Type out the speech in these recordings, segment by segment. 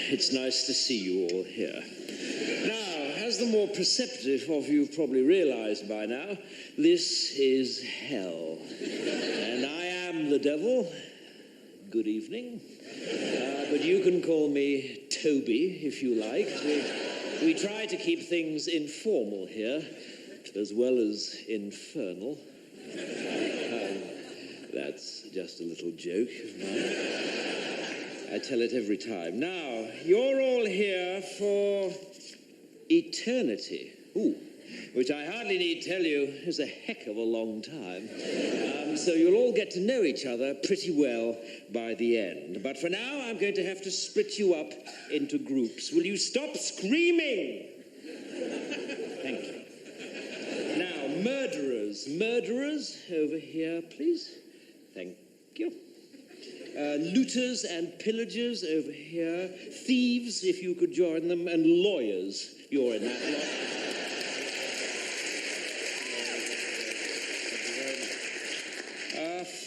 It's nice to see you all here. Now, as the more perceptive of you have probably realized by now, this is hell. And I am the devil. Good evening. But you can call me Toby, if you like. We try to keep things informal here, as well as infernal. That's just a little joke of mine. I tell it every time. Now, you're all here for eternity. Ooh, which I hardly need tell you is a heck of a long time. So you'll all get to know each other pretty well by the end. But for now, I'm going to have to split you up into groups. Will you stop screaming? Thank you. Now, murderers. Murderers, over here, please. Thank you. Looters and pillagers over here. Thieves, if you could join them. And lawyers. You're in that lot.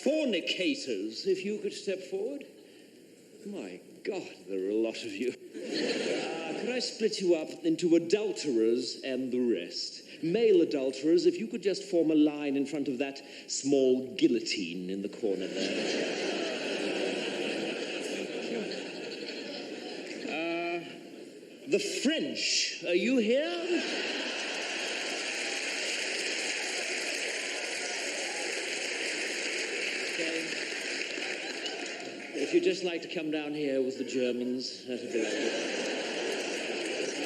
Fornicators, if you could step forward. My God, there are a lot of you. Could I split you up into adulterers and the rest? Male adulterers, if you could just form a line in front of that small guillotine in the corner there. The French, are you here? If you'd just like to come down here with the Germans, that'd be lovely.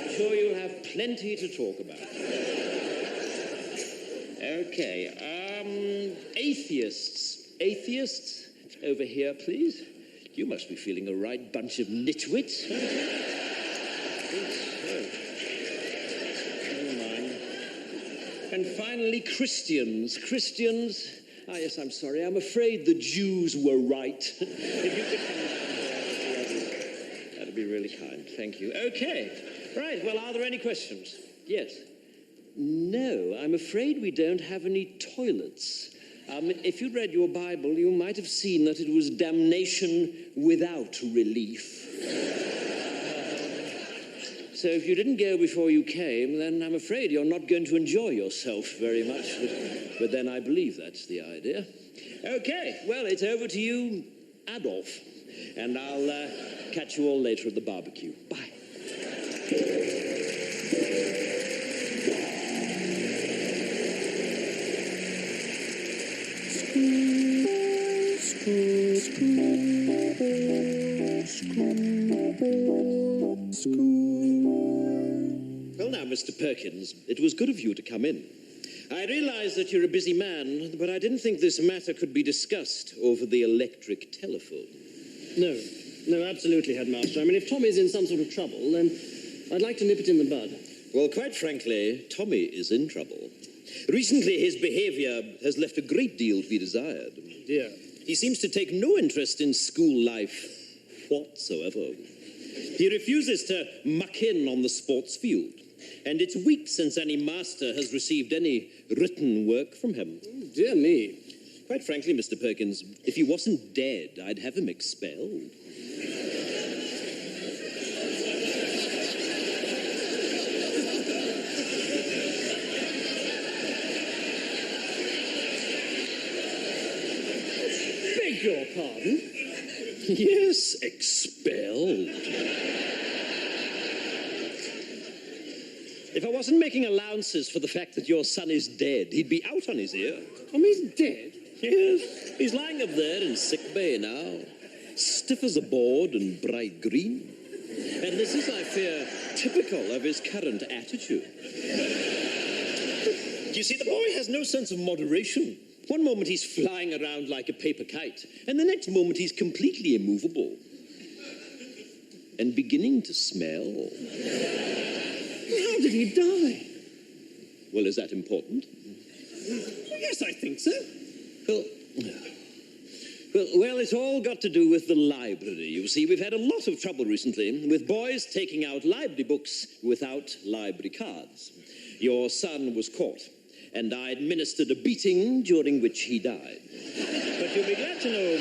I'm sure you'll have plenty to talk about. Okay, atheists. Atheists, over here, please. You must be feeling a right bunch of nitwits. Never mind. And finally, Christians. Christians... Ah, yes, I'm sorry. I'm afraid the Jews were right. If you could come down here, that'd be really kind. Thank you. Okay. Right. Well, are there any questions? Yes. No, I'm afraid we don't have any toilets. If you'd read your Bible, you might have seen that it was damnation without relief. So if you didn't go before you came, then I'm afraid you're not going to enjoy yourself very much. But then I believe that's the idea. Okay, well, it's over to you, Adolf. And I'll catch you all later at the barbecue. Bye. Well, now, Mr. Perkins, it was good of you to come in. I realize that you're a busy man, but I didn't think this matter could be discussed over the electric telephone. No, absolutely, Headmaster. I mean, if Tommy's in some sort of trouble, then I'd like to nip it in the bud. Well, quite frankly, Tommy is in trouble. Recently, his behavior has left a great deal to be desired. Dear. He seems to take no interest in school life whatsoever. He refuses to muck in on the sports field. And it's weeks since any master has received any written work from him. Oh, dear me. Quite frankly, Mr. Perkins, if he wasn't dead, I'd have him expelled. Beg your pardon? Yes, expelled. If I wasn't making allowances for the fact that your son is dead, he'd be out on his ear. Tommy's dead? Yes, he's lying up there in sick bay now, stiff as a board and bright green. And this is, I fear, typical of his current attitude. You see, the boy has no sense of moderation. One moment he's flying around like a paper kite, and the next moment he's completely immovable. And beginning to smell. How did he die? Well, is that important? Yes, I think so. Well, it's all got to do with the library. You see, we've had a lot of trouble recently with boys taking out library books without library cards. Your son was caught, and I administered a beating during which he died. But you'll be glad to know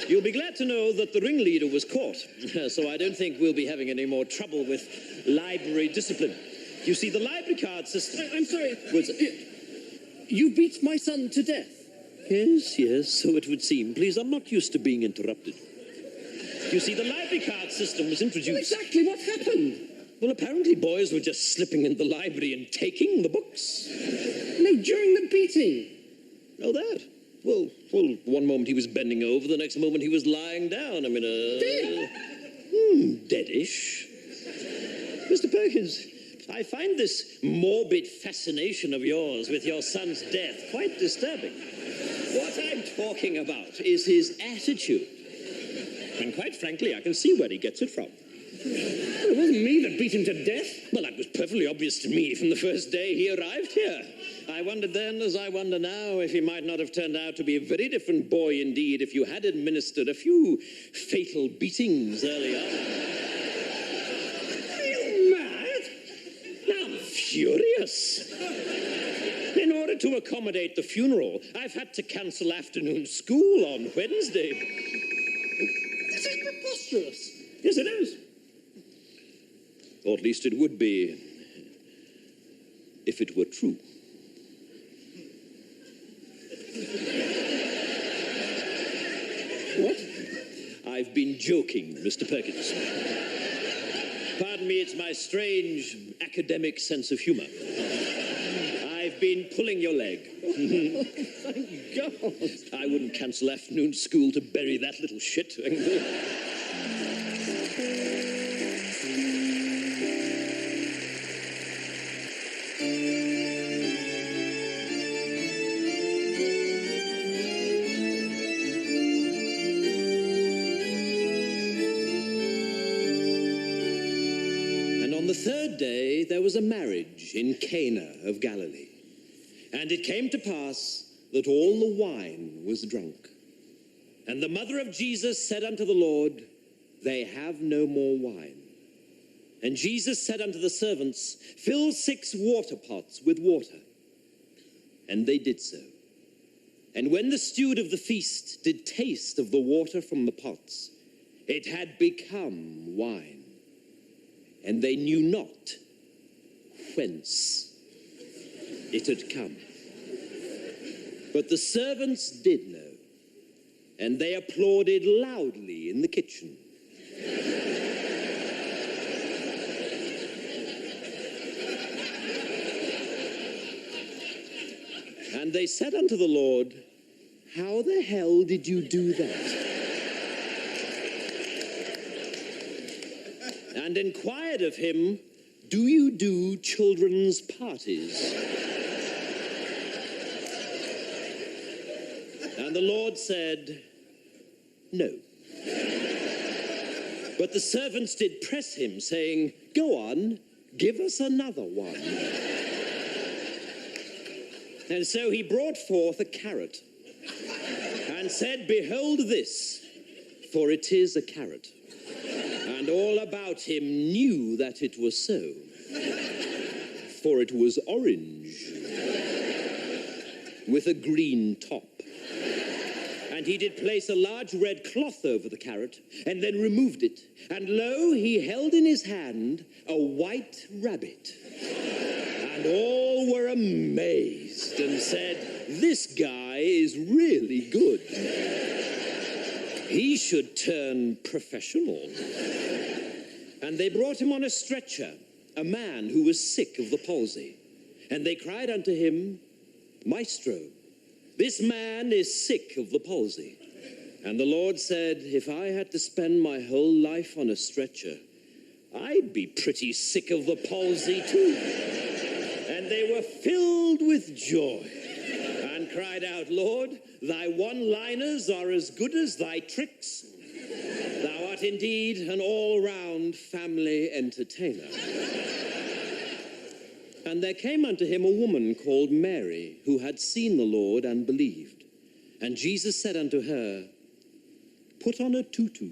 You'll be glad to know that the ringleader was caught, so I don't think we'll be having any more trouble with library discipline. You see, the library card system... I'm sorry. You beat my son to death? Yes, so it would seem. Please, I'm not used to being interrupted. You see, the library card system was introduced... Well, exactly what happened? Well, apparently boys were just slipping in the library and taking the books. No, during the beating. Oh, that? Well, one moment he was bending over, the next moment he was lying down. I mean, Dead? Deadish. Mr. Perkins, I find this morbid fascination of yours with your son's death quite disturbing. What I'm talking about is his attitude. And quite frankly, I can see where he gets it from. Well, it wasn't me that beat him to death. Well, that was perfectly obvious to me from the first day he arrived here. I wondered then, as I wonder now, if he might not have turned out to be a very different boy indeed if you had administered a few fatal beatings early on. Are you mad? I'm furious. In order to accommodate the funeral, I've had to cancel afternoon school on Wednesday. This is preposterous. Yes, it is. Or at least it would be if it were true. What? I've been joking, Mr. Perkins. Pardon me, it's my strange academic sense of humor. I've been pulling your leg. Thank God. I wouldn't cancel afternoon school to bury that little shit. On the third day, there was a marriage in Cana of Galilee. And it came to pass that all the wine was drunk. And the mother of Jesus said unto the Lord, They have no more wine. And Jesus said unto the servants, Fill 6 water pots with water. And they did so. And when the steward of the feast did taste of the water from the pots, it had become wine. And they knew not whence it had come. But the servants did know, and they applauded loudly in the kitchen. And they said unto the Lord, How the hell did you do that? And inquired of him, Do you do children's parties? And the Lord said, No. But the servants did press him, saying, Go on, give us another one. And so he brought forth a carrot, and said, Behold this, for it is a carrot. And all about him knew that it was so, for it was orange, with a green top. And he did place a large red cloth over the carrot, and then removed it. And lo, he held in his hand a white rabbit. And all were amazed and said, This guy is really good. He should turn professional. And they brought him on a stretcher, a man who was sick of the palsy. And they cried unto him, Maestro, this man is sick of the palsy. And the Lord said, If I had to spend my whole life on a stretcher, I'd be pretty sick of the palsy too. And they were filled with joy and cried out, Lord, thy one-liners are as good as thy tricks. Thou art indeed an all-round family entertainer. And there came unto him a woman called Mary, who had seen the Lord and believed. And Jesus said unto her, Put on a tutu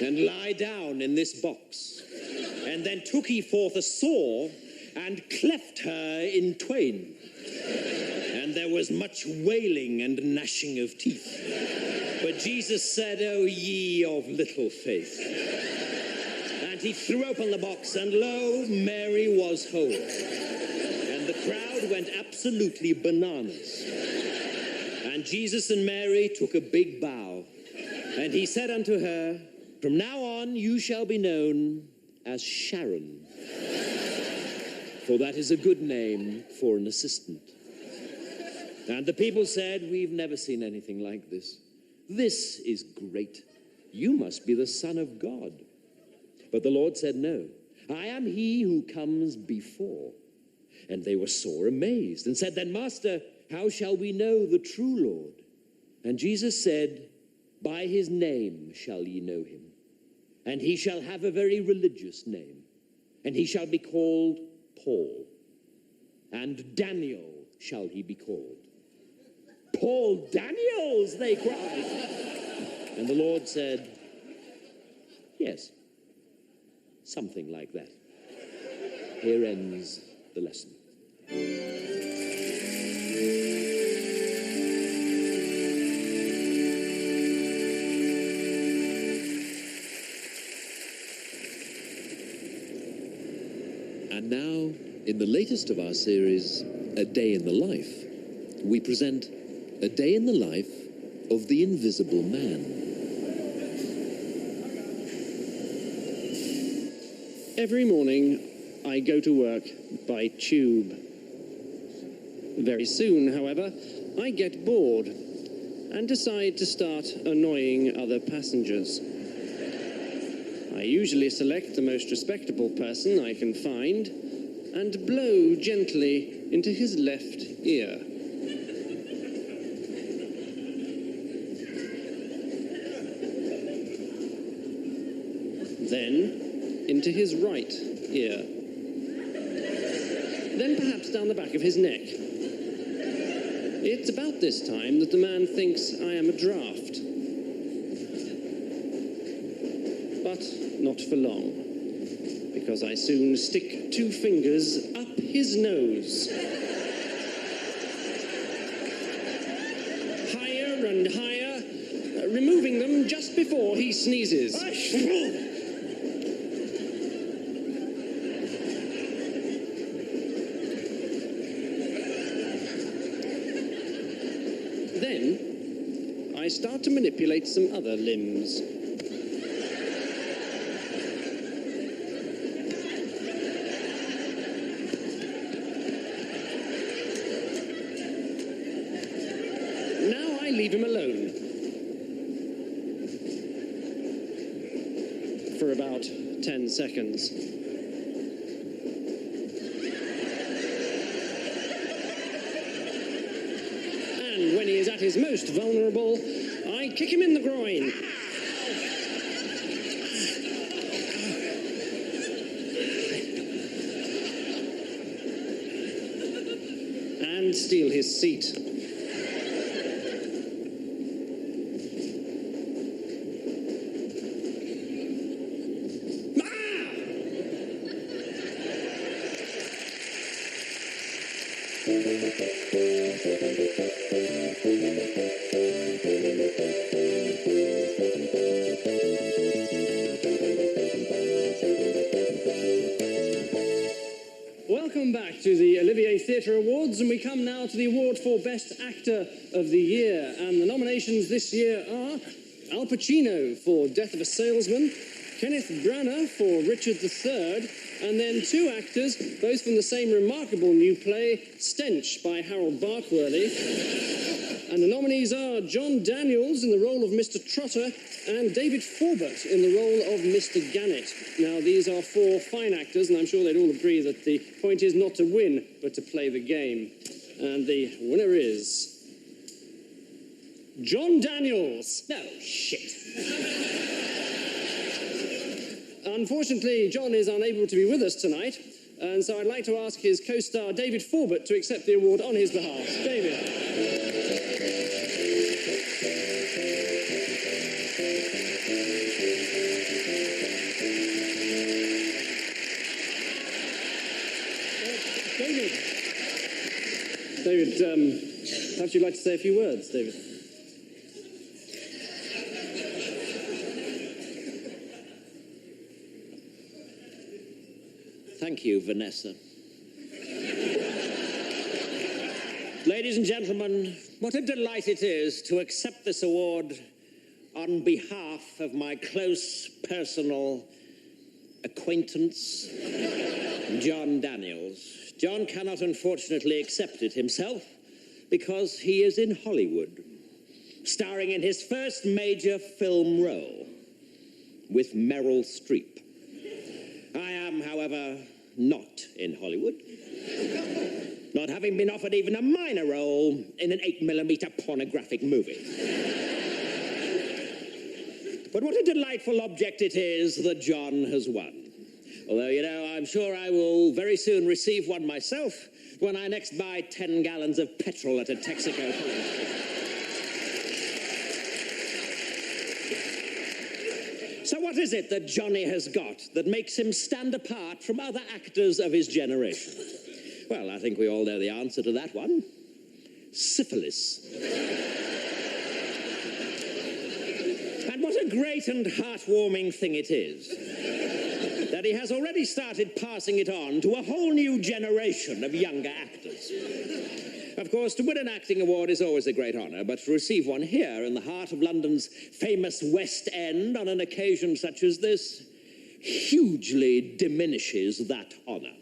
and lie down in this box. And then took he forth a saw and cleft her in twain. And and there was much wailing and gnashing of teeth. But Jesus said, "O ye of little faith." And he threw open the box, and lo, Mary was whole. And the crowd went absolutely bananas. And Jesus and Mary took a big bow. And he said unto her, "From now on you shall be known as Sharon. For that is a good name for an assistant." And the people said, "We've never seen anything like this. This is great. You must be the Son of God." But the Lord said, "No, I am he who comes before." And they were sore amazed and said, "Then, Master, how shall we know the true Lord?" And Jesus said, "By his name shall ye know him. And he shall have a very religious name. And he shall be called Paul. And Daniel shall he be called." "Paul Daniels," they cried. And the Lord said, "Yes, something like that." Here ends the lesson. And now, in the latest of our series, A Day in the Life, we present A Day in the Life of the Invisible Man. Every morning, I go to work by tube. Very soon, however, I get bored and decide to start annoying other passengers. I usually select the most respectable person I can find and blow gently into his left ear. Then into his right ear. Then perhaps down the back of his neck. It's about this time that the man thinks I am a draft. But not for long, because I soon stick 2 fingers up his nose. Higher and higher, removing them just before he sneezes. Then, I start to manipulate some other limbs. Now I leave him alone. For about 10 seconds. And when he is at his most vulnerable, I kick him in the groin. And steal his seat. Welcome back to the Olivier Theatre Awards, and we come now to the award for Best Actor of the Year. And the nominations this year are Al Pacino for Death of a Salesman, Kenneth Branagh for Richard III, and then 2 actors, both from the same remarkable new play, Stench by Harold Barkworley. And the nominees are John Daniels in the role of Mr. Trotter and David Forbert in the role of Mr. Gannett. Now, these are 4 fine actors, and I'm sure they'd all agree that the point is not to win, but to play the game. And the winner is John Daniels. No, shit. Unfortunately, John is unable to be with us tonight, and so I'd like to ask his co-star David Forbert to accept the award on his behalf. David. David, Perhaps you'd like to say a few words, David. Thank you, Vanessa. Ladies and gentlemen, what a delight it is to accept this award on behalf of my close personal acquaintance, John Daniels. John cannot, unfortunately, accept it himself because he is in Hollywood, starring in his first major film role with Meryl Streep. I am, however, not in Hollywood, not having been offered even a minor role in an 8mm pornographic movie. But what a delightful object it is that John has won. Although, you know, I'm sure I will very soon receive one myself when I next buy 10 gallons of petrol at a Texaco filling station. So what is it that Johnny has got that makes him stand apart from other actors of his generation? Well, I think we all know the answer to that one. Syphilis. And what a great and heartwarming thing it is that he has already started passing it on to a whole new generation of younger actors. Of course, to win an acting award is always a great honour, but to receive one here in the heart of London's famous West End on an occasion such as this hugely diminishes that honour.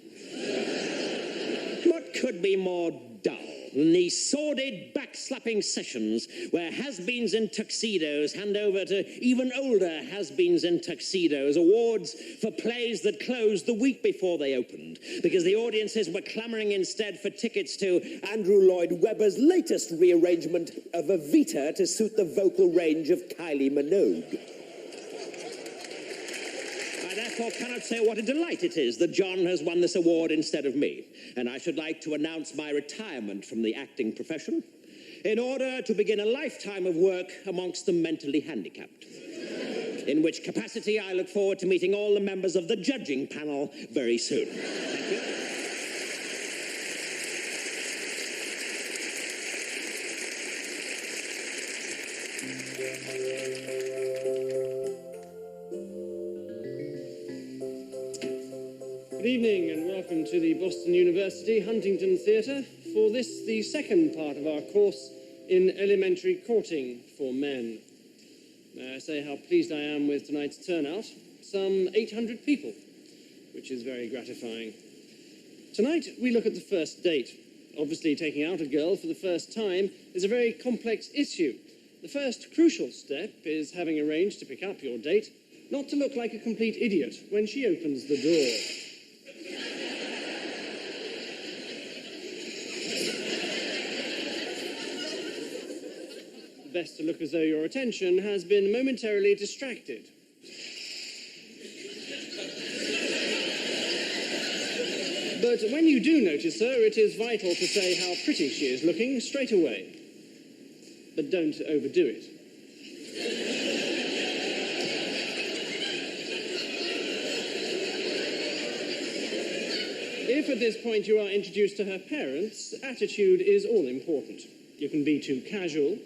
What could be more dull than these sordid, backslapping sessions where has-beens in tuxedos hand over to even older has-beens in tuxedos awards for plays that closed the week before they opened because the audiences were clamouring instead for tickets to Andrew Lloyd Webber's latest rearrangement of Evita to suit the vocal range of Kylie Minogue. I therefore cannot say what a delight it is that John has won this award instead of me, and I should like to announce my retirement from the acting profession in order to begin a lifetime of work amongst the mentally handicapped, in which capacity I look forward to meeting all the members of the judging panel very soon. Thank you. Good evening and welcome to the Boston University Huntington Theatre for this, the second part of our course in elementary courting for men. May I say how pleased I am with tonight's turnout? Some 800 people, which is very gratifying. Tonight we look at the first date. Obviously, taking out a girl for the first time is a very complex issue. The first crucial step is having arranged to pick up your date, not to look like a complete idiot when she opens the door. Best to look as though your attention has been momentarily distracted. But when you do notice her, it is vital to say how pretty she is looking straight away. But don't overdo it. If at this point you are introduced to her parents, attitude is all important. You can be too casual.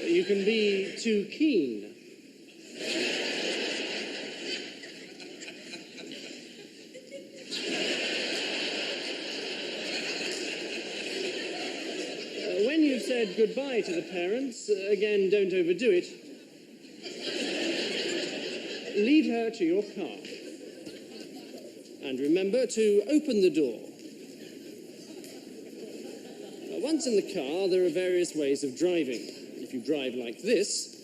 You can be too keen. When you've said goodbye to the parents, again, don't overdo it. Lead her to your car. And remember to open the door. Once in the car, there are various ways of driving. If you drive like this,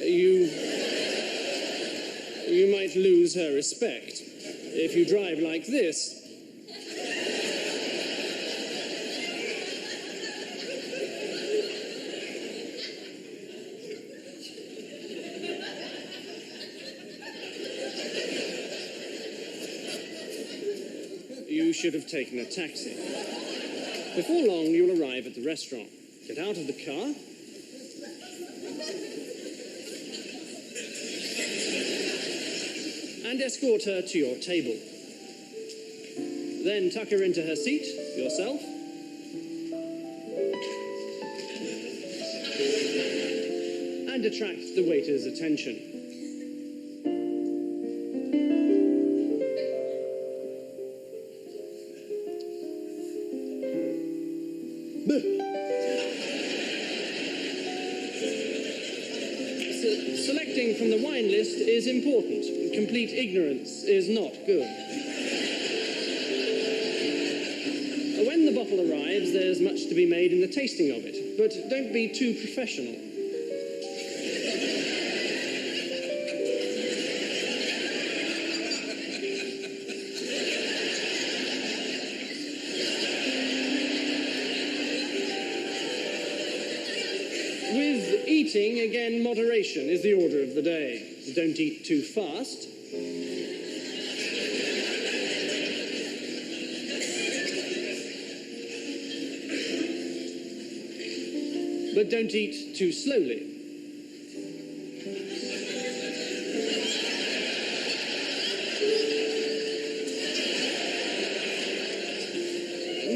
you might lose her respect. If you drive like this, you should have taken a taxi. Before long, you'll arrive at the restaurant. Get out of the car. and escort her to your table. Then tuck her into her seat yourself. And attract the waiter's attention. Selecting from the wine list is important. Complete ignorance is not good. When the bottle arrives, there's much to be made in the tasting of it, but don't be too professional. With eating, again, moderation is the order of the day. Don't eat too fast. But don't eat too slowly.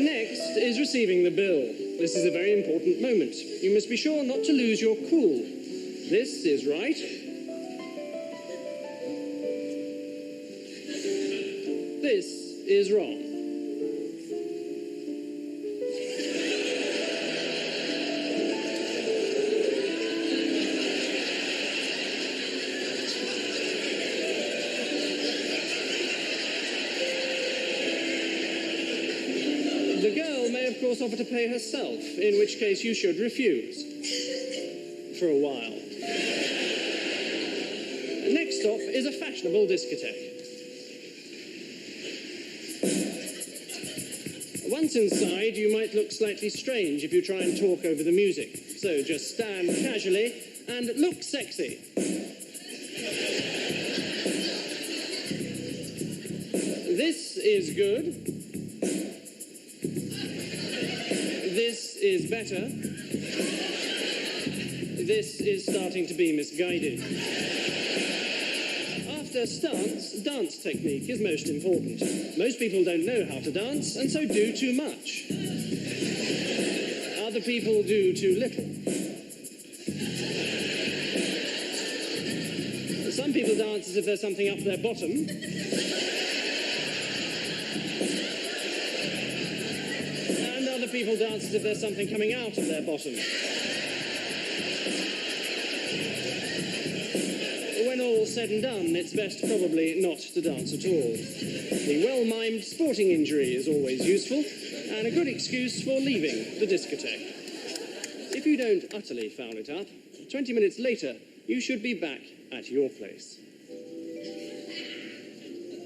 Next is receiving the bill. This is a very important moment. You must be sure not to lose your cool. This is right. This is wrong. The girl may, of course, offer to pay herself, in which case you should refuse. For a while. Next stop is a fashionable discotheque. Once inside, you might look slightly strange if you try and talk over the music. So just stand casually and look sexy. This is good. This is better. This is starting to be misguided. After stance, dance technique is most important. Most people don't know how to dance, and so do too much. Other people do too little. Some people dance as if there's something up their bottom. And other people dance as if there's something coming out of their bottom. When all said and done, it's best probably not to dance at all. The well-mimed sporting injury is always useful, and a good excuse for leaving the discotheque. If you don't utterly foul it up, 20 minutes later, you should be back at your place.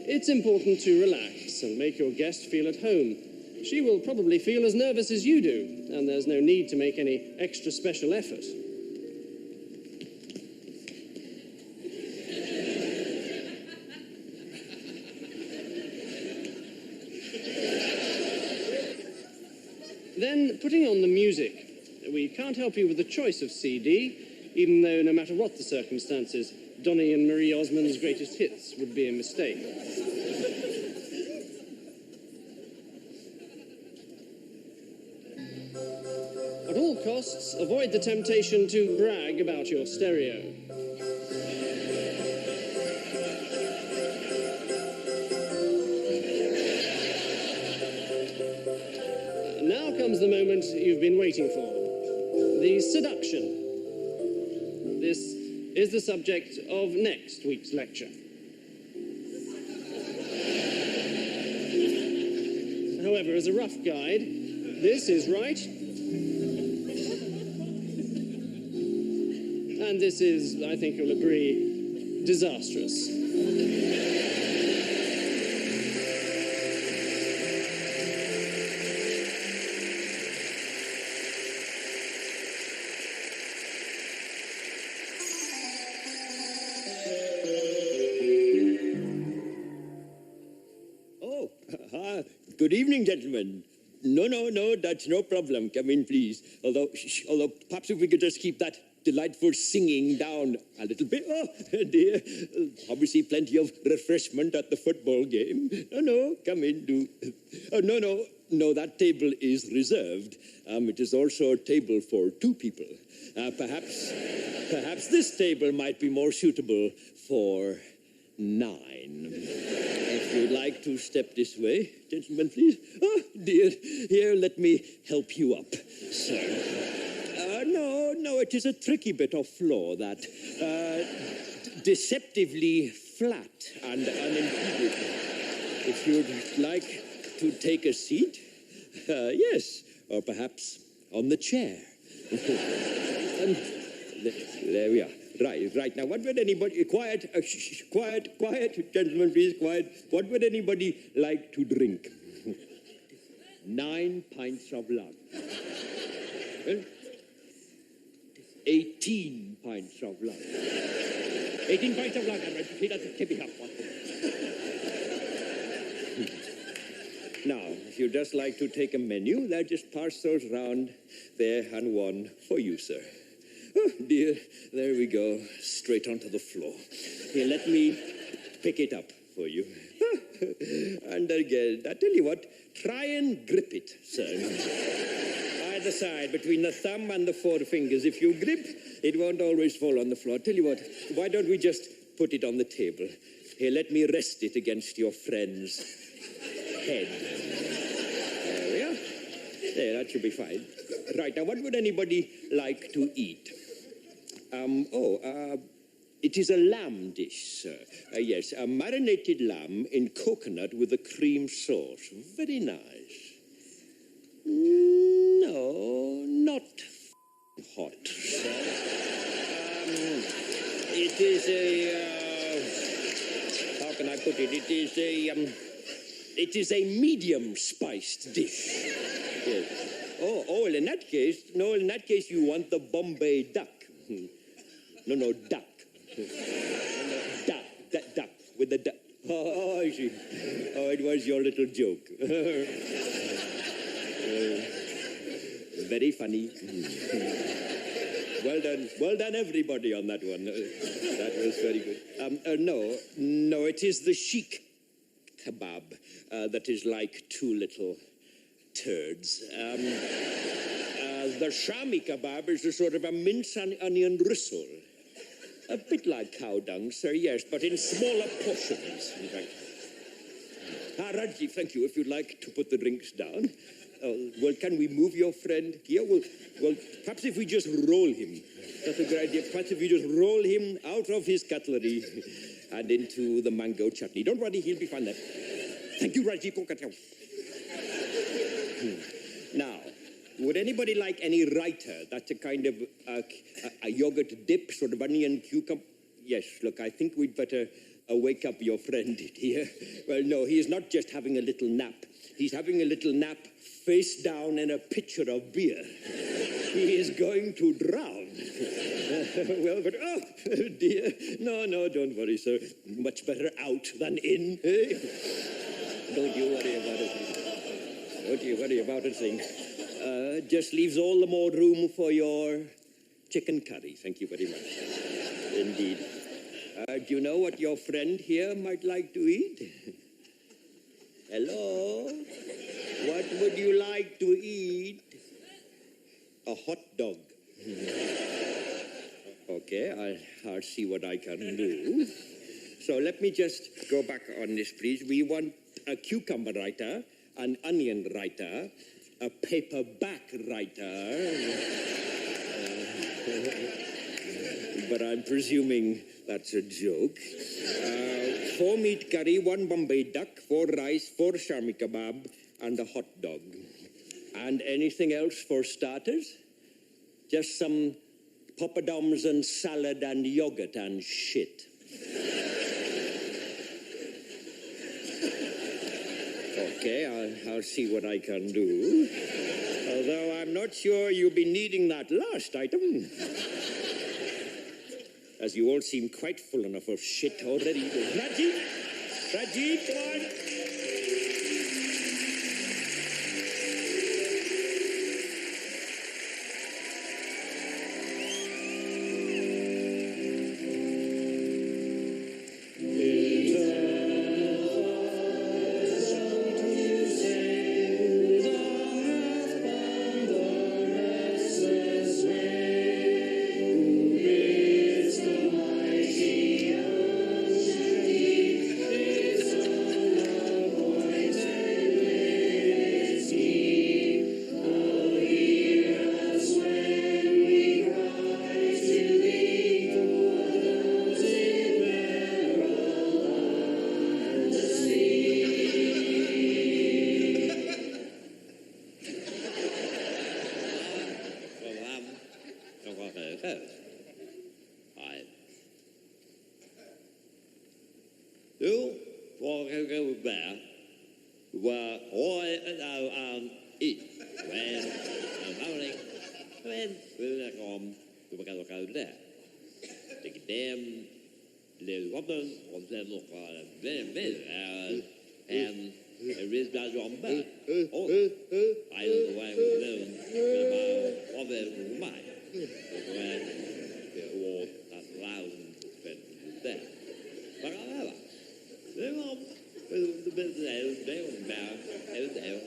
It's important to relax and make your guest feel at home. She will probably feel as nervous as you do, and there's no need to make any extra special effort. Then, putting on the music. We can't help you with the choice of CD, even though no matter what the circumstances, Donny and Marie Osmond's greatest hits would be a mistake. At all costs, avoid the temptation to brag about your stereo. Now comes the moment you've been waiting for. The seduction. This is the subject of next week's lecture. However, as a rough guide, this is right. And this is, I think you'll agree, disastrous. Good evening, gentlemen. No, that's no problem. Come in, please. Although perhaps if we could just keep that delightful singing down a little bit. Oh, dear. Obviously plenty of refreshment at the football game. No, come in, do. Oh, no, that table is reserved. It is also a table for 2 people. Perhaps this table might be more suitable for 9. If you'd like to step this way, gentlemen, please. Oh, dear. Here, let me help you up, sir. No, it is a tricky bit of floor that deceptively flat and unimpeded. If you'd like to take a seat, yes, or perhaps on the chair. And there we are. Right. Now, what would anybody... Quiet, quiet, gentlemen, please, quiet. What would anybody like to drink? 9 pints of lager. Well, 18 pints of lager. 18 pints of lager. Now, if you'd just like to take a menu, they'll just pass those round there, and one for you, sir. Oh, dear, there we go, straight onto the floor. Here, let me pick it up for you. And again, I tell you what, try and grip it, sir. Either side, between the thumb and the 4 fingers. If you grip, it won't always fall on the floor. Tell you what, why don't we just put it on the table? Here, let me rest it against your friend's head. There we are. There, that should be fine. Right, now what would anybody like to eat? It is a lamb dish, sir. Yes, a marinated lamb in coconut with a cream sauce. Very nice. No, not hot, sir. It is a, how can I put it? It is a medium spiced dish. Yes. Oh, in that case, you want the Bombay duck. No, duck. Duck, with the duck. Oh, I see. Oh, it was your little joke. Very funny. Well done, everybody on that one. That was very good. No, it is the sheikh kebab that is like 2 little turds. The shami kebab is a sort of a mince and onion risol. A bit like cow dung, sir, yes, but in smaller portions, in fact. Rajiv, thank you. If you'd like to put the drinks down. Well, can we move your friend here? Well, perhaps if we just roll him. That's a good idea. Perhaps if we just roll him out of his cutlery and into the mango chutney. Don't worry, he'll be fine there. Thank you, Rajiv. Now, would anybody like any raita? That's a kind of a yogurt dip, sort of onion cucumber. Yes, look, I think we'd better wake up your friend here. Well, no, he is not just having a little nap. He's having a little nap face down in a pitcher of beer. He is going to drown. Well, but, oh, dear. No, don't worry, sir. Much better out than in. Don't you worry about it. Don't you worry about a thing. Just leaves all the more room for your chicken curry. Thank you very much. Indeed. Do you know what your friend here might like to eat? Hello? What would you like to eat? A hot dog. Okay, I'll see what I can do. So let me just go back on this, please. We want a cucumber raita, an onion raita, a paperback raita. But I'm presuming that's a joke. 4 meat curry, 1 Bombay duck, 4 rice, 4 shami kebab, and a hot dog. And anything else for starters? Just some poppadoms and salad and yogurt and shit. Okay, I'll see what I can do. Although I'm not sure you'll be needing that last item. As you all seem quite full enough of shit already. Rajiv, come on. Du får gå där. Và ôi ít quen nói đi quen vừa còn tụi bà cào đấy thì cái đêm liều góp đơn còn xem một về and read that on back oh I don't know why we learn about all the my when the war that loud and there but I they won't the business they won't about everything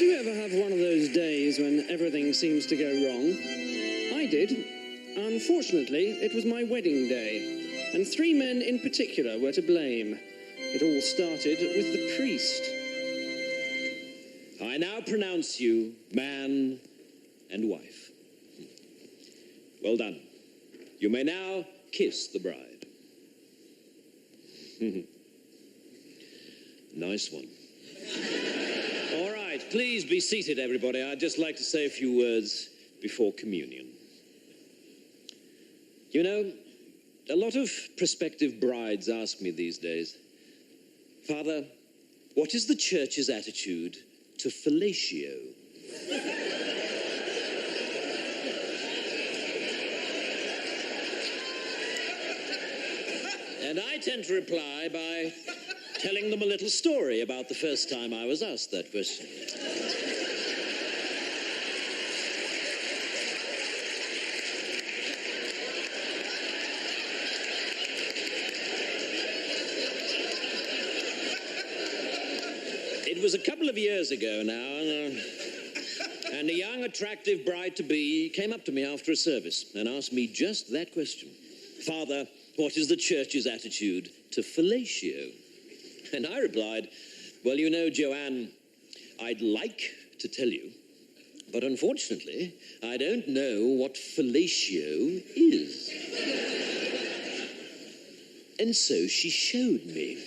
Do you ever have one of those days when everything seems to go wrong? I did. Unfortunately, it was my wedding day, and 3 men in particular were to blame. It all started with the priest. I now pronounce you man and wife. Well done. You may now kiss the bride. Nice one. All right, please be seated, everybody. I'd just like to say a few words before communion. You know, a lot of prospective brides ask me these days, Father, what is the church's attitude to fellatio? And I tend to reply by telling them a little story about the first time I was asked that question. It was a couple of years ago now, and a young, attractive bride-to-be came up to me after a service and asked me just that question. Father, what is the church's attitude to fellatio? And I replied, well, you know, Joanne, I'd like to tell you, but unfortunately, I don't know what fellatio is. And so she showed me.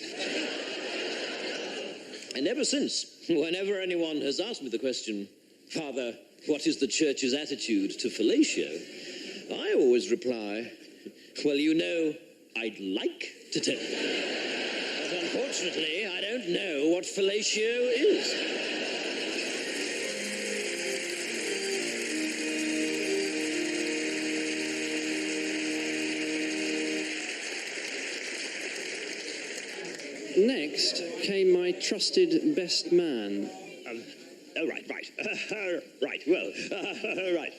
And ever since, whenever anyone has asked me the question, Father, what is the church's attitude to fellatio? I always reply, well, you know, I'd like to tell you. But unfortunately, I don't know what fellatio is. Next came my trusted best man. Right. Well, right.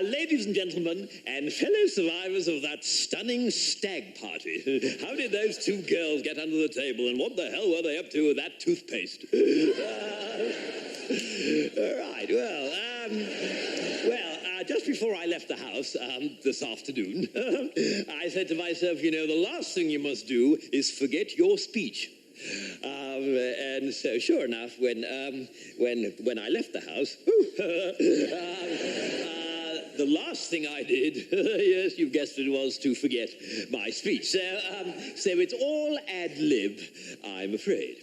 Ladies and gentlemen, and fellow survivors of that stunning stag party, how did those 2 girls get under the table, and what the hell were they up to with that toothpaste? Right, well, just before I left the house this afternoon, I said to myself, you know, the last thing you must do is forget your speech. And so, sure enough, when I left the house, the last thing I did, yes, you guessed it, was to forget my speech. So it's all ad lib, I'm afraid.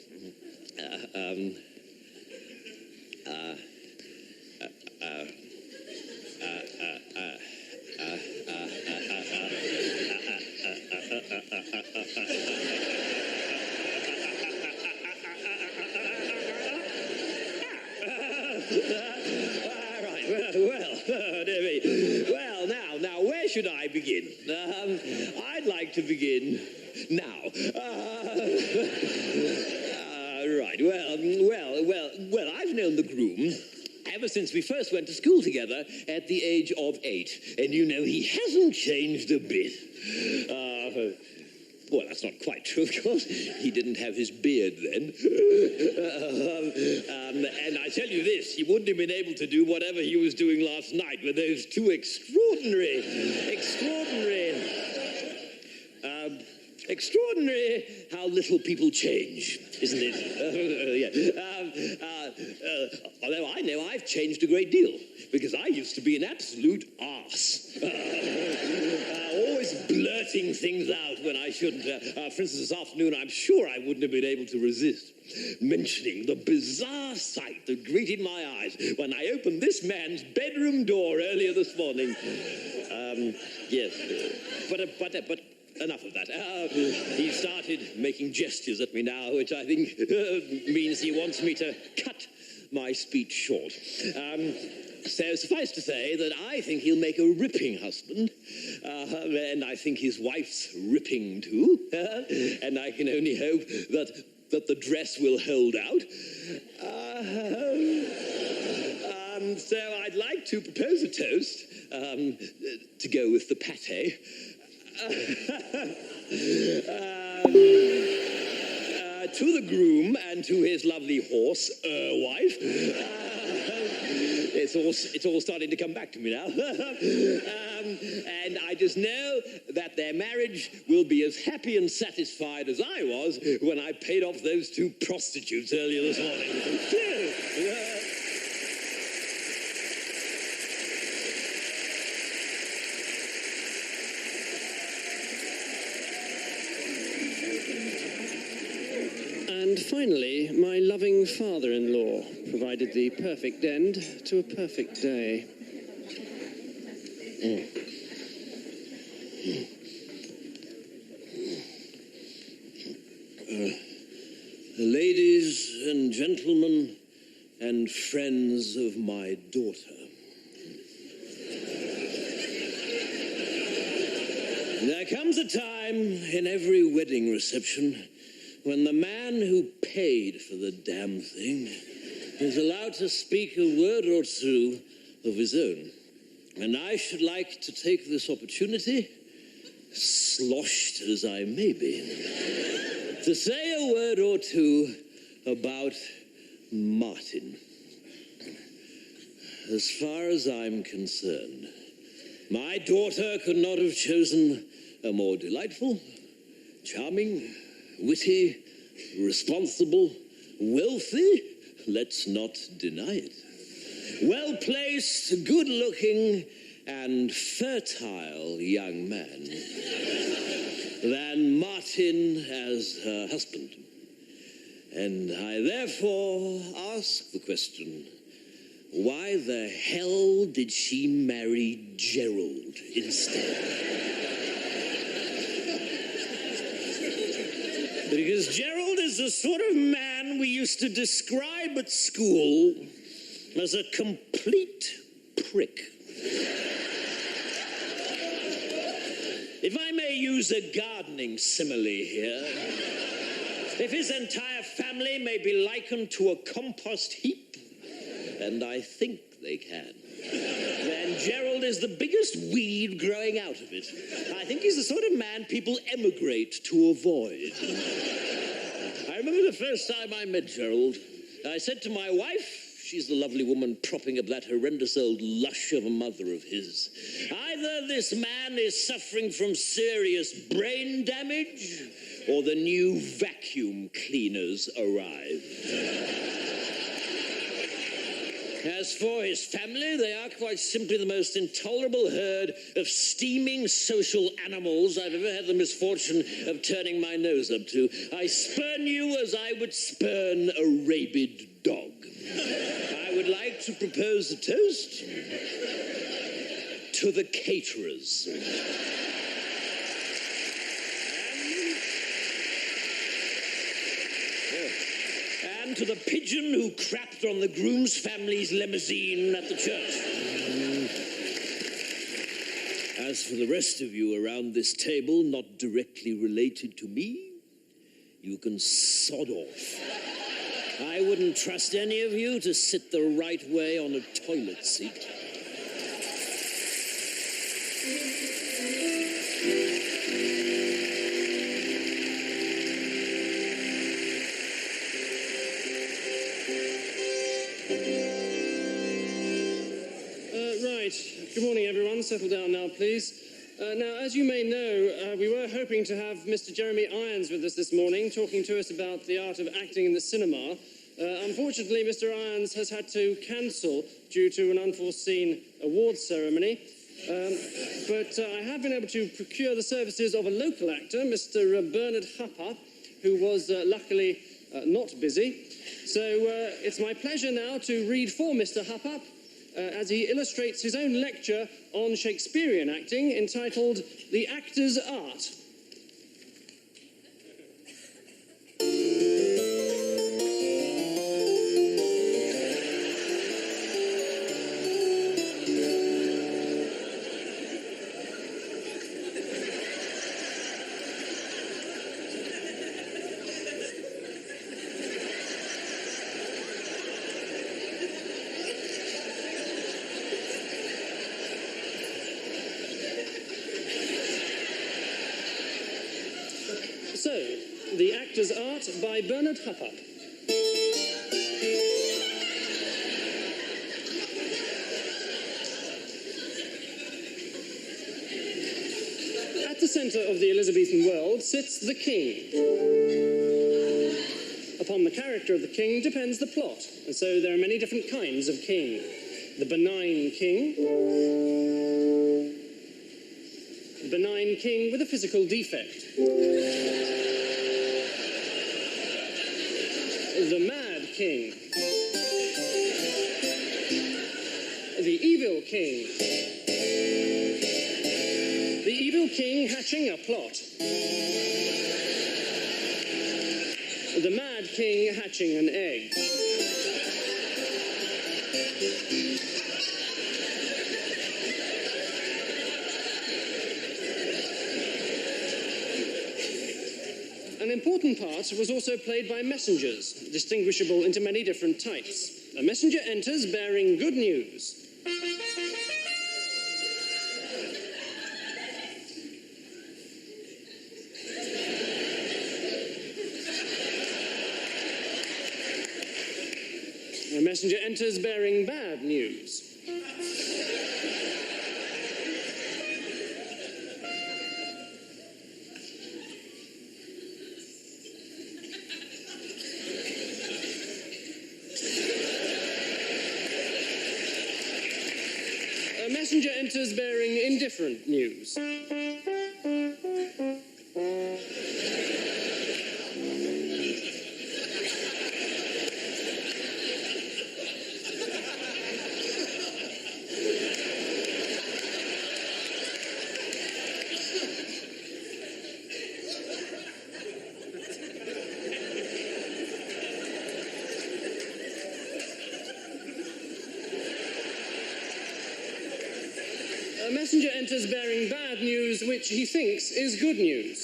Well, now, where should I begin? I'd like to begin now. Right, well, I've known the groom ever ever since we first went to school together at the age of 8. And you know, he hasn't changed a bit. Well, that's not quite true, of course. He didn't have his beard then. And I tell you this, he wouldn't have been able to do whatever he was doing last night with those two extraordinary how little people change, isn't it? Although I know I've changed a great deal, because I used to be an absolute arse. Always blurting things out when I shouldn't. For instance, this afternoon, I'm sure I wouldn't have been able to resist mentioning the bizarre sight that greeted my eyes when I opened this man's bedroom door earlier this morning. Yes, but enough of that. He started making gestures at me now, which I think means he wants me to cut my speech short. So suffice to say that I think he'll make a ripping husband, and I think his wife's ripping too, and I can only hope that the dress will hold out. So I'd like to propose a toast to go with the pate. To the groom and to his lovely horse, wife. It's all starting to come back to me now. And I just know that their marriage will be as happy and satisfied as I was when I paid off those two prostitutes earlier this morning. And finally, my loving father-in-law provided the perfect end to a perfect day. Ladies and gentlemen and friends of my daughter. There comes a time in every wedding reception when the man who paid for the damn thing is allowed to speak a word or two of his own. And I should like to take this opportunity, sloshed as I may be, to say a word or two about Martin. As far as I'm concerned, my daughter could not have chosen a more delightful, charming, witty, responsible, wealthy, let's not deny it, well-placed, good-looking, and fertile young man than Martin as her husband. And I therefore ask the question, why the hell did she marry Gerald instead? Because Gerald is the sort of man we used to describe at school as a complete prick. If I may use a gardening simile here, if his entire family may be likened to a compost heap, and I think they can, then Gerald is the biggest weed growing out of it. I think he's the sort of man people emigrate to avoid. I remember the first time I met Gerald, I said to my wife, she's the lovely woman propping up that horrendous old lush of a mother of his, either this man is suffering from serious brain damage, or the new vacuum cleaners arrive. As for his family, they are quite simply the most intolerable herd of steaming social animals I've ever had the misfortune of turning my nose up to. I spurn you as I would spurn a rabid dog. I would like to propose a toast to the caterers. And to the pigeon who crapped on the groom's family's limousine at the church. As for the rest of you around this table, not directly related to me, you can sod off. I wouldn't trust any of you to sit the right way on a toilet seat. Right. Good morning, everyone. Settle down now, please. Now, as you may know, we were hoping to have Mr. Jeremy Irons with us this morning, talking to us about the art of acting in the cinema. Unfortunately, Mr. Irons has had to cancel due to an unforeseen awards ceremony. But I have been able to procure the services of a local actor, Mr. Bernard Hupper, who was luckily not busy. So it's my pleasure now to read for Mr. Hupper as he illustrates his own lecture on Shakespearean acting entitled The Actor's Art. So, The Actor's Art by Bernard Hupper. At the centre of the Elizabethan world sits the king. Upon the character of the king depends the plot, and so there are many different kinds of king. The benign king with a physical defect. The mad king. The evil king. The evil king hatching a plot. The mad king hatching an egg. An important part was also played by messengers, distinguishable into many different types. A messenger enters bearing good news. A messenger enters bearing bad news. A messenger enters bearing indifferent news. A messenger enters bearing bad news, which he thinks is good news.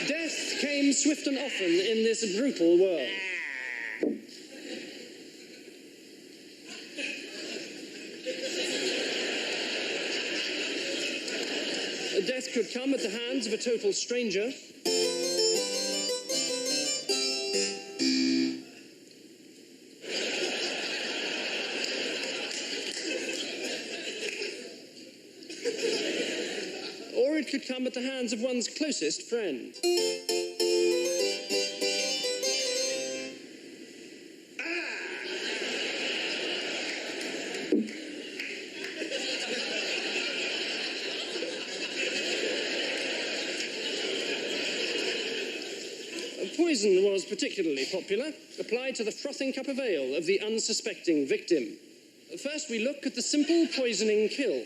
Death came swift and often in this brutal world. Death could come at the hands of a total stranger. Or it could come at the hands of one's closest friend. Poison was particularly popular, applied to the frothing cup of ale of the unsuspecting victim. First, we look at the simple poisoning kill.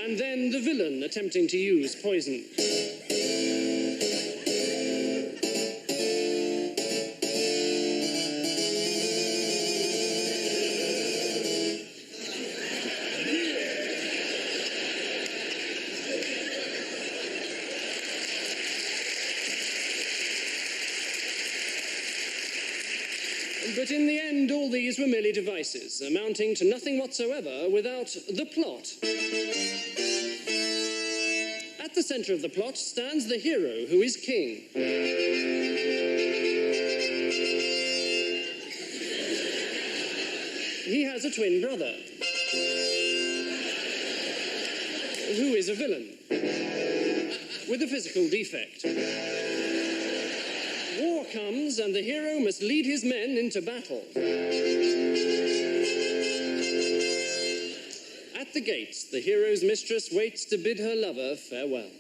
And then the villain attempting to use poison. But in the end, all these were merely devices, amounting to nothing whatsoever without the plot. At the centre of the plot stands the hero, who is king. He has a twin brother, who is a villain, with a physical defect. War comes, and the hero must lead his men into battle. At the gates, the hero's mistress waits to bid her lover farewell.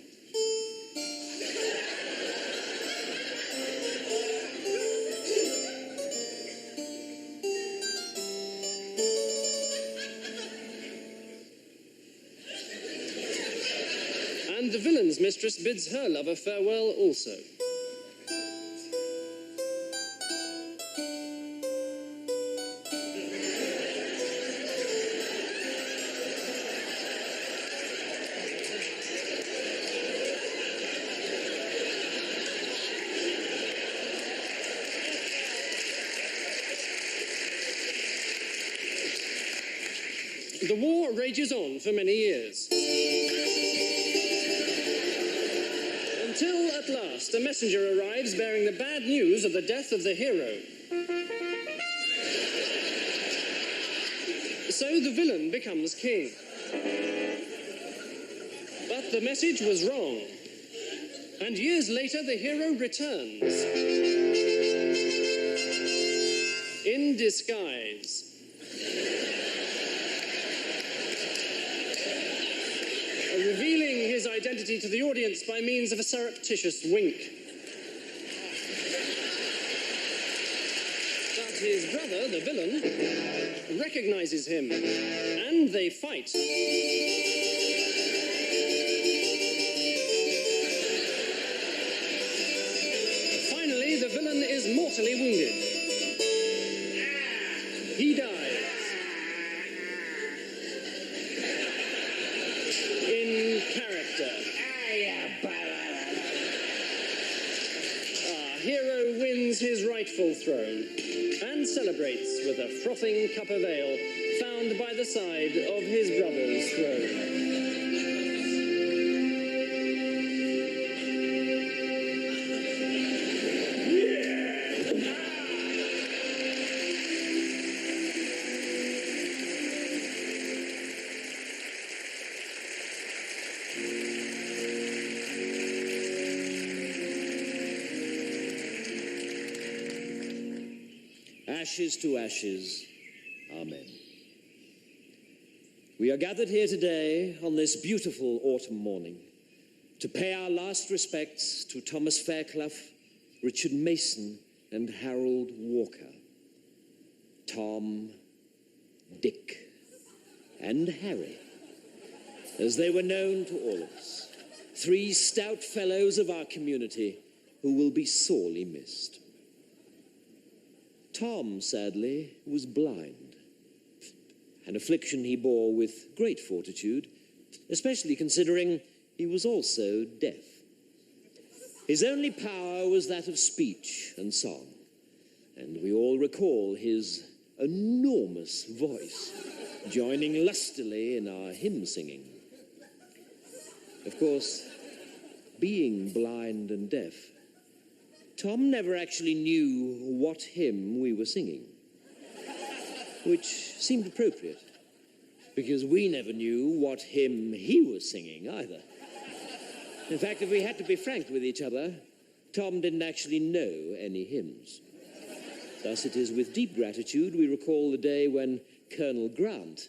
And the villain's mistress bids her lover farewell also. The war rages on for many years. Until, at last, a messenger arrives bearing the bad news of the death of the hero. So the villain becomes king. But the message was wrong. And years later, the hero returns. In disguise. Revealing his identity to the audience by means of a surreptitious wink. But his brother, the villain, recognizes him, and they fight. Finally, the villain is mortally wounded. He dies. Hero wins his rightful throne and celebrates with a frothing cup of ale found by the side of his brother's throne. Ashes to ashes. Amen. We are gathered here today on this beautiful autumn morning to pay our last respects to Thomas Fairclough, Richard Mason, and Harold Walker. Tom, Dick, and Harry, as they were known to all of us. 3 stout fellows of our community who will be sorely missed. Tom, sadly, was blind, an affliction he bore with great fortitude, especially considering he was also deaf. His only power was that of speech and song, and we all recall his enormous voice joining lustily in our hymn singing. Of course, being blind and deaf, Tom never actually knew what hymn we were singing, which seemed appropriate, because we never knew what hymn he was singing either. In fact, if we had to be frank with each other, Tom didn't actually know any hymns. Thus it is with deep gratitude we recall the day when Colonel Grant,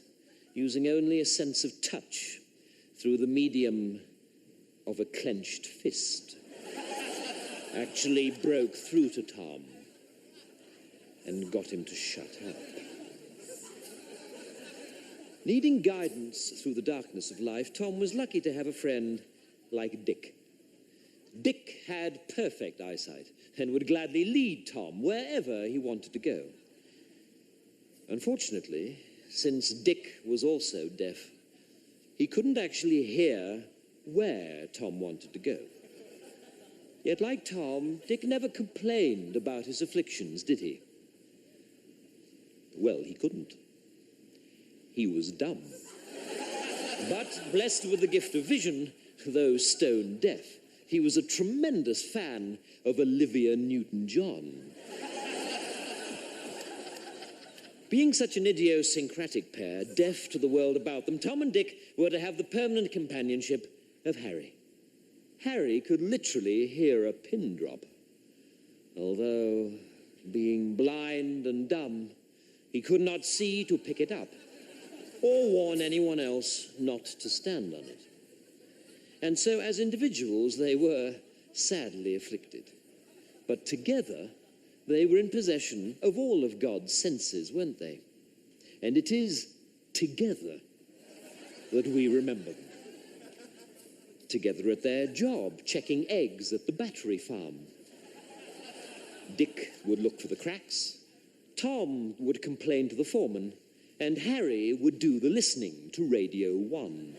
using only a sense of touch through the medium of a clenched fist, actually broke through to Tom and got him to shut up. Needing guidance through the darkness of life, Tom was lucky to have a friend like Dick. Dick had perfect eyesight and would gladly lead Tom wherever he wanted to go. Unfortunately, since Dick was also deaf, he couldn't actually hear where Tom wanted to go. Yet, like Tom, Dick never complained about his afflictions, did he? Well, he couldn't. He was dumb. But blessed with the gift of vision, though stone deaf, he was a tremendous fan of Olivia Newton-John. Being such an idiosyncratic pair, deaf to the world about them, Tom and Dick were to have the permanent companionship of Harry. Harry could literally hear a pin drop. Although, being blind and dumb, he could not see to pick it up, or warn anyone else not to stand on it. And so, as individuals, they were sadly afflicted. But together, they were in possession of all of God's senses, weren't they? And it is together that we remember them. Together at their job, checking eggs at the battery farm. Dick would look for the cracks, Tom would complain to the foreman, and Harry would do the listening to Radio 1.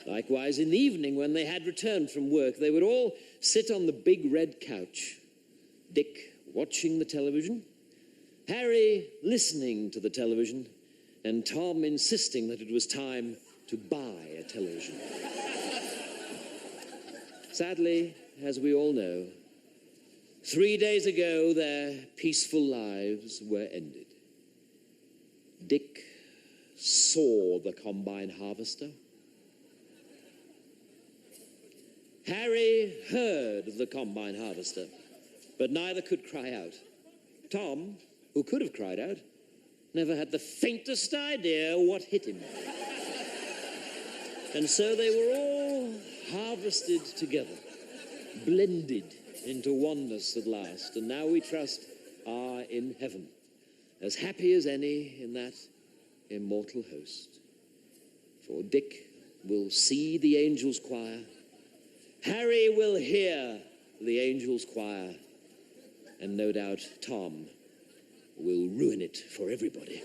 Likewise, in the evening, when they had returned from work, they would all sit on the big red couch. Dick watching the television, Harry listening to the television, and Tom insisting that it was time to buy a television. Sadly, as we all know, 3 days ago, their peaceful lives were ended. Dick saw the combine harvester. Harry heard the combine harvester, but neither could cry out. Tom, who could have cried out, never had the faintest idea what hit him. And so they were all harvested together, blended into oneness at last, and now we trust are in heaven, as happy as any in that immortal host. For Dick will see the angels' choir, Harry will hear the angels' choir, and no doubt Tom will ruin it for everybody.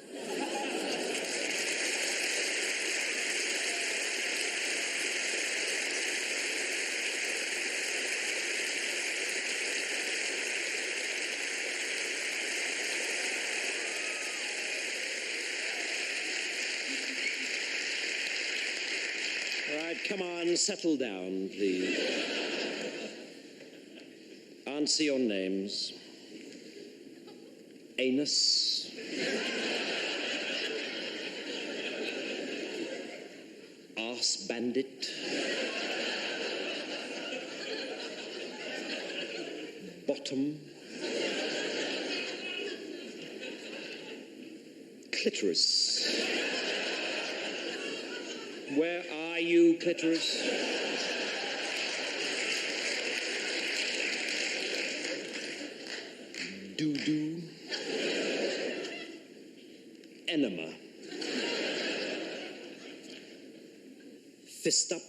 Come on, settle down, please. Answer your names. Anus. Arse bandit. Bottom. Clitoris. Where are you, clitoris? Doo-doo. Enema. Fist up.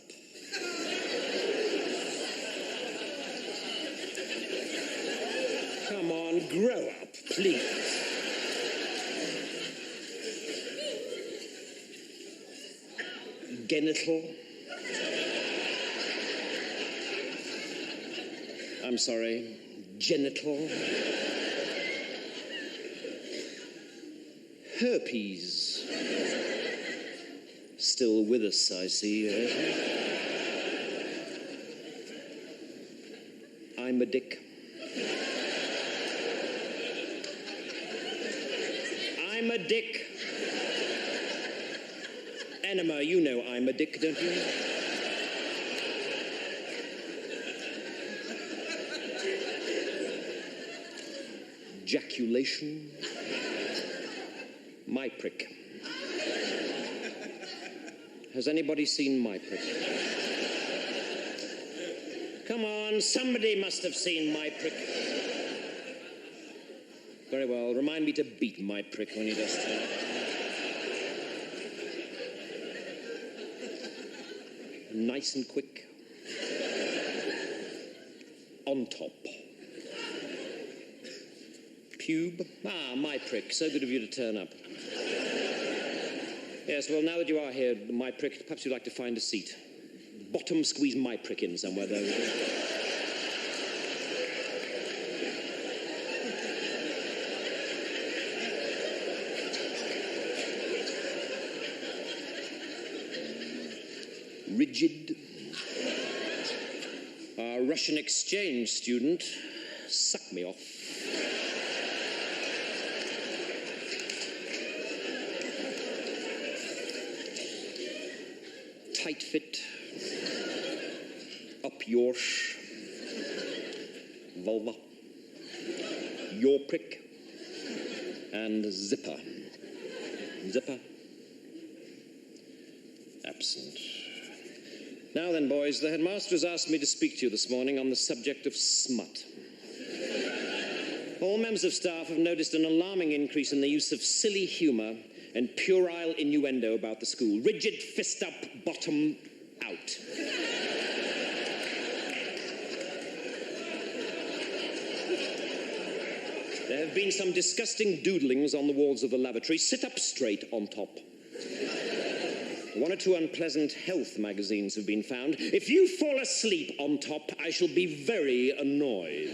Come on, grow up, please. Genital. I'm sorry, genital. Herpes. Still with us, I see. I'm a dick. I'm a dick. Enema, you know I'm a dick, don't you? Ejaculation. My prick. Has anybody seen my prick? Come on, somebody must have seen my prick. Very well, remind me to beat my prick when he does that. nice and quick. On top. Pube. Ah, my prick. So good of you to turn up. Yes, well, now that you are here, my prick, perhaps you'd like to find a seat. Bottom, squeeze my prick in somewhere, though. Rigid. Our Russian exchange student, suck me off. Tight fit, up yours, vulva, your prick, and zipper. Zipper, absent. Now then, boys, the headmaster has asked me to speak to you this morning on the subject of smut. All members of staff have noticed an alarming increase in the use of silly humour and puerile innuendo about the school. Rigid, fist up, bottom out. There have been some disgusting doodlings on the walls of the lavatory. Sit up straight on top. One or two unpleasant health magazines have been found. If you fall asleep on top, I shall be very annoyed.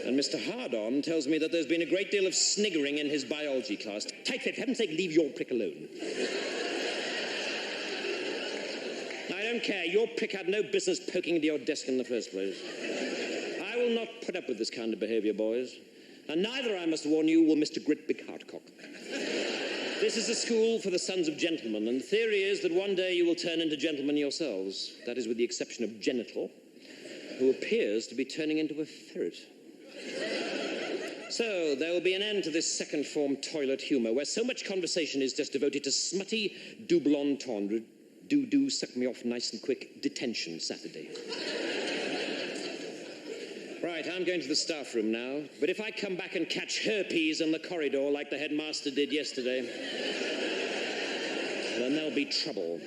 And Mr. Hardon tells me that there's been a great deal of sniggering in his biology class. Tight-fit, for heaven's sake, leave your prick alone. I don't care. Your prick had no business poking into your desk in the first place. I will not put up with this kind of behaviour, boys. And neither, I must warn you, will Mr. Grit Big Heartcock. This is a school for the sons of gentlemen, and the theory is that one day you will turn into gentlemen yourselves. That is with the exception of Genital, who appears to be turning into a ferret. So, there will be an end to this second form toilet humour, where so much conversation is just devoted to smutty, double entendre, do, suck me off nice and quick, detention Saturday. Right, I'm going to the staff room now, but if I come back and catch herpes in the corridor like the headmaster did yesterday, then there'll be trouble.